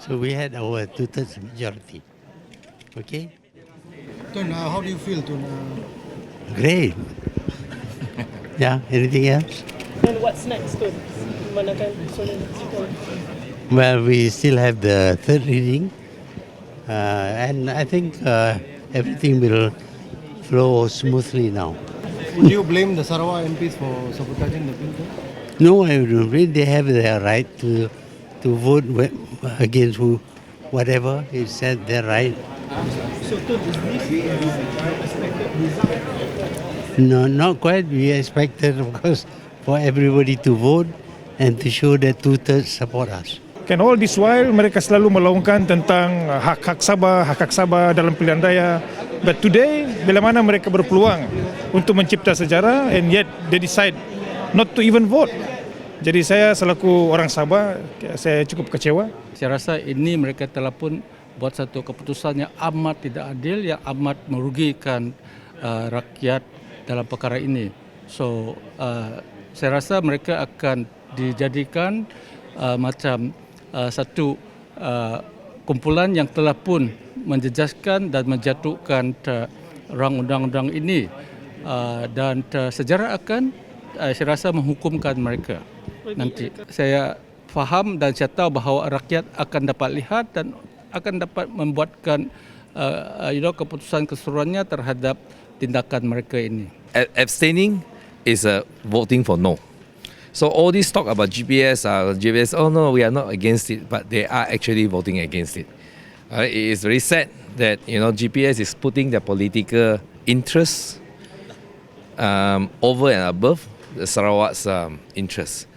So we had our two-thirds majority. Okay? Tun, how do you feel, Tun? Great. Yeah, anything else? And what's next, Tun? Manakan susunan kita? Well, we still have the third reading. And I think everything will flow smoothly now. Would you blame the Sarawak MPs for sabotaging the bill? No, I don't think they have their right to vote against whatever is said their right. So, Tun, is this expected result? No, not quite. We expected, of course, for everybody to vote and to show that two-thirds support us. Kan all this while mereka selalu melaungkan tentang hak-hak Sabah dalam pilihan raya. But today, bila mana mereka berpeluang untuk mencipta sejarah and yet they decide not to even vote. Jadi saya selaku orang Sabah, saya cukup kecewa. Saya rasa ini mereka telah pun buat satu keputusan yang amat tidak adil, yang amat merugikan rakyat dalam perkara ini. So, saya rasa mereka akan dijadikan macam satu kumpulan yang telah pun menjejaskan dan menjatuhkan rang undang-undang ini dan sejarah akan saya rasa menghukumkan mereka nanti. Saya faham dan saya tahu bahawa rakyat akan dapat lihat dan akan dapat membuatkan keputusan keseluruhannya terhadap tindakan mereka ini. Abstaining is voting for no. So all this talk about GPS, oh no, we are not against it, but they are actually voting against it. It is very sad that GPS is putting their political interests over and above the Sarawak's interests.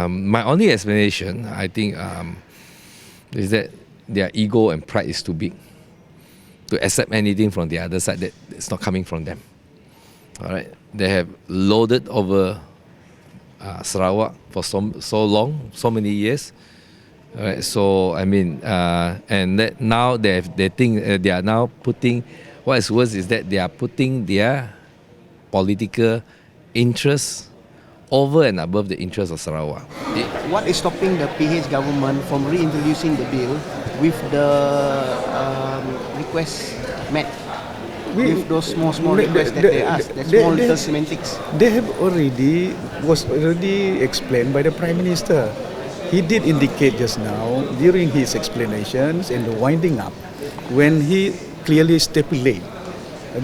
My only explanation, I think, is that their ego and pride is too big to accept anything from the other side that it's not coming from them. All right, they have loaded over Sarawak for so long, so many years. Right, so I mean, and that now they think they are now putting. What is worse is that they are putting their political interests over and above the interests of Sarawak. What is stopping the PH government from reintroducing the bill with the requests met? With those small requests that they asked, that small little semantics. They have already explained by the Prime Minister. He did indicate just now during his explanations and the winding up when he clearly stipulated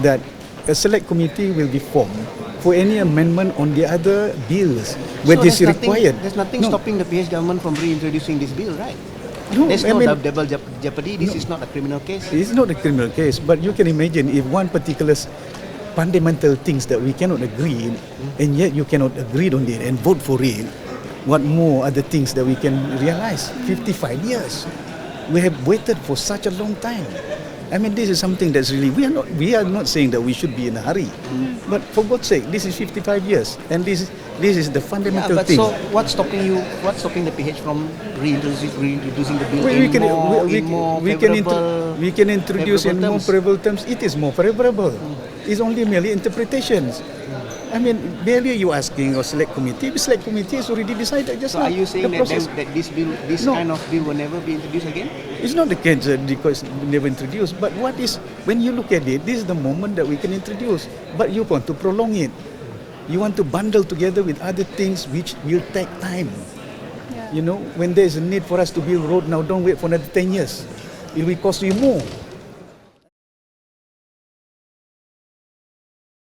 that a select committee will be formed for any amendment on the other bills where this is required. There's nothing stopping the PH government from reintroducing this bill, right? No, there's no double jeopardy. This is not a criminal case. It's not a criminal case, but you can imagine if one particular fundamental things that we cannot agree in, and yet you cannot agree on it and vote for it, what more other things that we can realize? 55 years. We have waited for such a long time. I mean, this is something that's really, we are not saying that we should be in a hurry, but for God's sake, this is 55 years, and this is the fundamental thing. So what's stopping you? What's stopping the PH from reintroducing the bill we can introduce in more favorable terms. It is more favorable. It's only merely interpretations. I mean, barely you asking or select committee. The select committee has already decided just now. So are you saying that this kind of bill will never be introduced again? It's not the case because never introduced. But what is, when you look at it, this is the moment that we can introduce. But you want to prolong it. You want to bundle together with other things which will take time. Yeah. When there is a need for us to build road now, don't wait for another 10 years. It will cost you more.